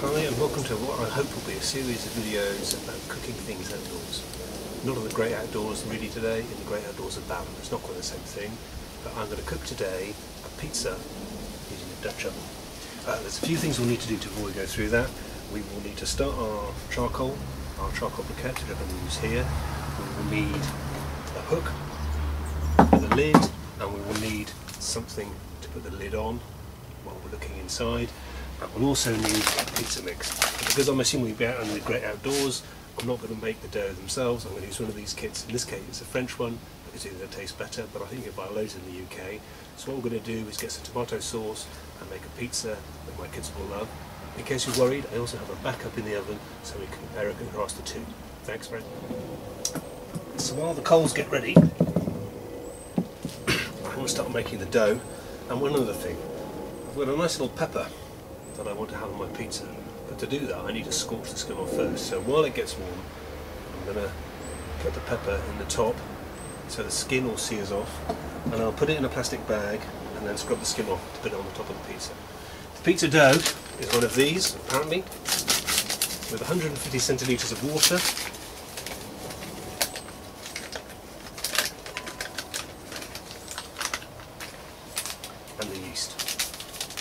Hi and welcome to what I hope will be a series of videos about cooking things outdoors. Not in the great outdoors really today, in the great outdoors of Ballon. It's not quite the same thing, but I'm going to cook today a pizza using a Dutch oven. There's a few things we'll need to do before we go through that. We will need to start our charcoal briquette, which I'm going to use here. We will need a hook with a lid, and we will need something to put the lid on while we're looking inside. And we'll also need a pizza mix. Because I'm assuming we'll be out in the great outdoors, I'm not going to make the dough themselves. I'm going to use one of these kits. In this case it's a French one because it tastes better, but I think you buy loads in the UK. So what we're going to do is get some tomato sauce and make a pizza that my kids will love. In case you're worried, I also have a backup in the oven so we can compare it across the two. Thanks, Fred. So while the coals get ready, I'm going to start making the dough. And one other thing, I've got a nice little pepper that I want to have on my pizza, but to do that I need to scorch the skin off first. So while it gets warm, I'm going to put the pepper in the top so the skin all sears off, and I'll put it in a plastic bag and then scrub the skin off to put it on the top of the pizza. The pizza dough is one of these, apparently, with 150 centilitres of water, and the yeast.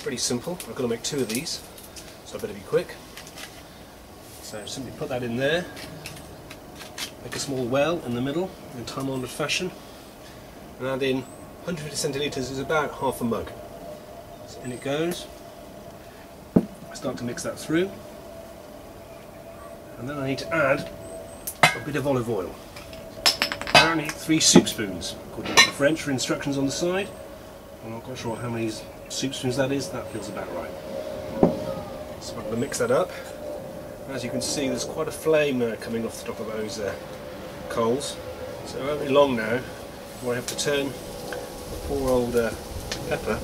Pretty simple. I've got to make 2 of these, so I better be quick. So simply put that in there, make a small well in the middle in time-honoured fashion, and add in 150 centilitres is about half a mug. So in it goes. I start to mix that through, and then I need to add a bit of olive oil. Apparently 3 soup spoons, according to the French instructions on the side. I'm not quite sure how many soup spoons that is. That feels about right. So I'm going to mix that up. As you can see, there's quite a flame coming off the top of those coals. So it won't be long now before I have to turn the poor old pepper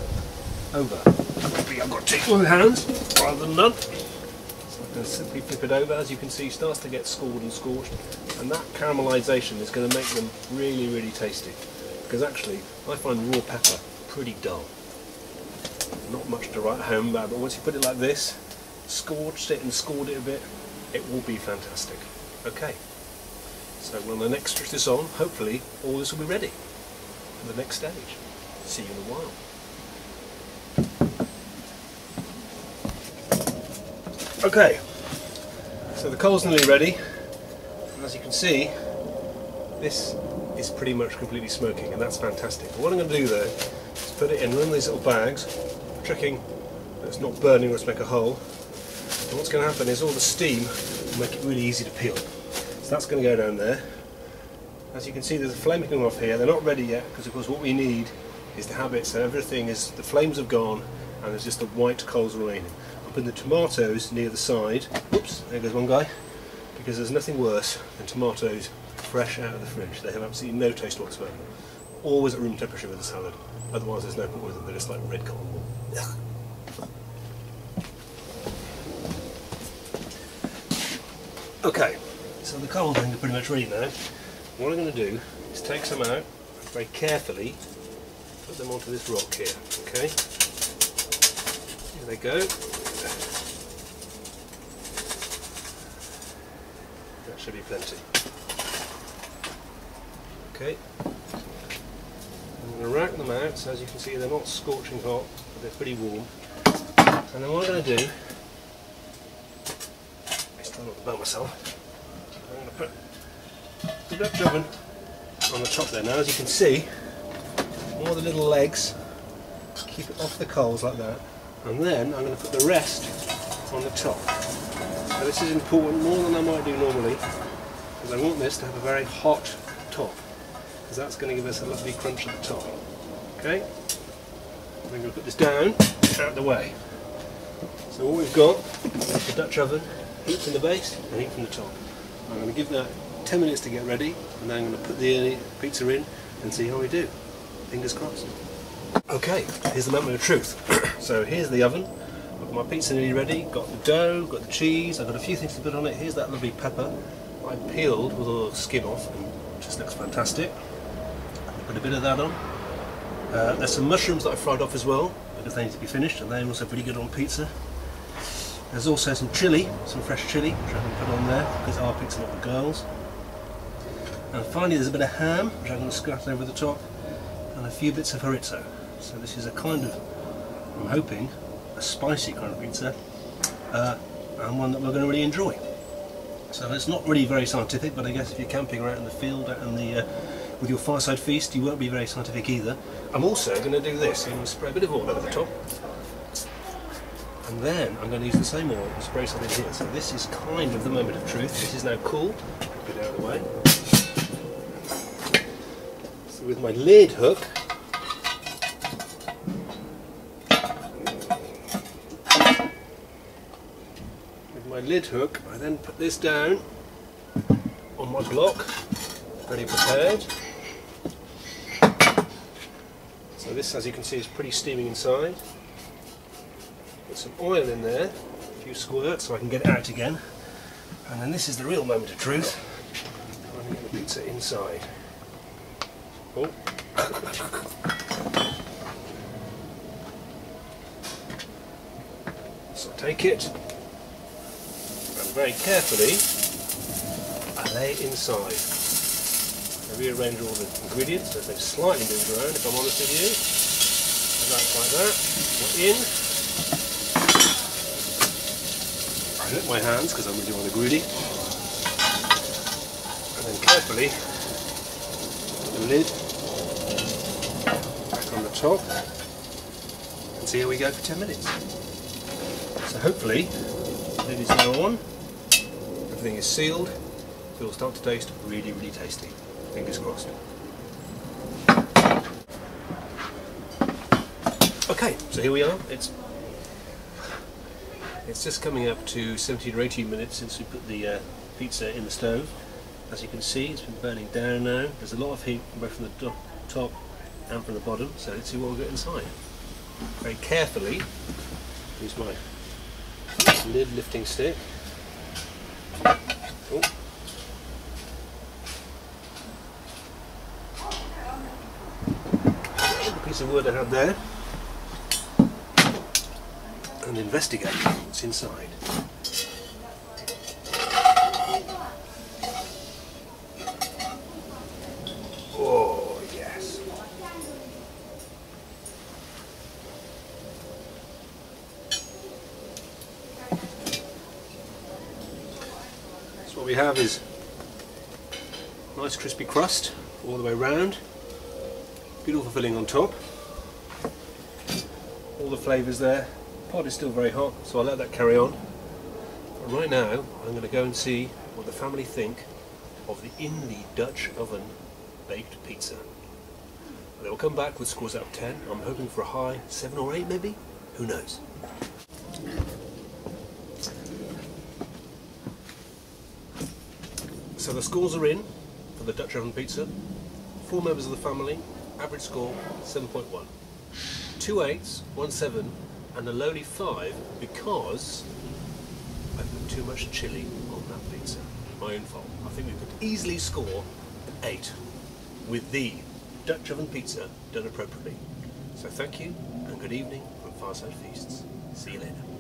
over. I've got to take with my hands rather than none. So I'm going to simply flip it over. As you can see, it starts to get scored and scorched, and that caramelisation is going to make them really, really tasty. Because actually, I find raw pepper pretty dull. Not much to write home about, but once you put it like this, scorched it and scored it a bit, it will be fantastic. Okay, so when the next switch this on, hopefully all this will be ready for the next stage. See you in a while. Okay, so the coal's nearly ready, and as you can see, this is pretty much completely smoking, and that's fantastic. But what I'm going to do though is put it in one of these little bags, checking that it's not burning or it's make a hole. And what's going to happen is all the steam will make it really easy to peel. So that's going to go down there. As you can see, there's a flame coming off here. They're not ready yet because, of course, what we need is to have it so everything is, the flames have gone and there's just the white coals remaining. I'm putting the tomatoes near the side. Whoops, there goes one guy. Because there's nothing worse than tomatoes fresh out of the fridge. They have absolutely no taste whatsoever. Always at room temperature with a salad. Otherwise there's no point with them, they're just like red cotton wool. Okay, so the coals are pretty much ready now. What I'm going to do is take some out, very carefully put them onto this rock here, okay? Here they go. That should be plenty. Okay. I'm going to rack them out, so as you can see they're not scorching hot, but they're pretty warm. And then what I'm going to do, I'm trying not to burn myself, I'm going to put the Dutch oven on the top there. Now as you can see, all the little legs, keep it off the coals like that, and then I'm going to put the rest on the top. So this is important more than I might do normally, because I want this to have a very hot top. Because that's going to give us a lovely crunch at the top. Okay? I'm going to put this down, out of the way. So what we've got is the Dutch oven, heat from the base and heat from the top. I'm going to give that 10 minutes to get ready, and then I'm going to put the pizza in and see how we do. Fingers crossed. Okay, here's the moment of truth. So here's the oven. I've got my pizza nearly ready, got the dough, got the cheese, I've got a few things to put on it. Here's that lovely pepper I peeled with all the skin off, and it just looks fantastic. Put a bit of that on. There's some mushrooms that I fried off as well because they need to be finished, and they're also pretty good on pizza. There's also some chilli, some fresh chilli, which I can put on there because I picked some up the girls. And finally there's a bit of ham, which I'm going to scratch over the top, and a few bits of chorizo. So this is a kind of, I'm hoping, a spicy kind of pizza, and one that we're going to really enjoy. So it's not really very scientific, but I guess if you're camping around in the field out in the, with your fireside feast, you won't be very scientific either. I'm also going to do this. I'm going to spray a bit of oil over the top, and then I'm going to use the same oil and spray something here. So this is kind of the moment of truth. This is now cool. Get it out of the way. So with my lid hook, I then put this down on my block, ready prepared. So this, as you can see, is pretty steaming inside. Put some oil in there, a few squirts so I can get it out again. And then this is the real moment of truth. I'm going to get the pizza inside. Oh. So take it. Very carefully, I lay it inside. I rearrange all the ingredients so they've slightly moved around, if I'm honest with you. Like that. We're in. I lift my hands because I'm really rather greedy. And then carefully put the lid back on the top. And see how we go for 10 minutes. So hopefully, the lid is now on. Everything is sealed. It will start to taste really, really tasty. Fingers crossed. Okay, so here we are. It's just coming up to 17 or 18 minutes since we put the pizza in the stove. As you can see, it's been burning down now. There's a lot of heat both from the top and from the bottom. So let's see what we'll get inside. Very carefully, use my lid lifting stick. Oh. The piece of wood I had there, and investigate what's inside. Oh yes. What we have is nice crispy crust all the way round, beautiful filling on top, all the flavours there. The pot is still very hot, so I'll let that carry on. But right now I'm going to go and see what the family think of the in the Dutch oven baked pizza. They will come back with scores out of 10. I'm hoping for a high 7 or 8 maybe, who knows. So the scores are in for the Dutch oven pizza. 4 members of the family, average score 7.1. 2 8s, 1 7, and a lowly 5 because I put too much chilli on that pizza. My own fault. I think we could easily score an 8 with the Dutch oven pizza done appropriately. So thank you and good evening from Fireside Feasts. See you later.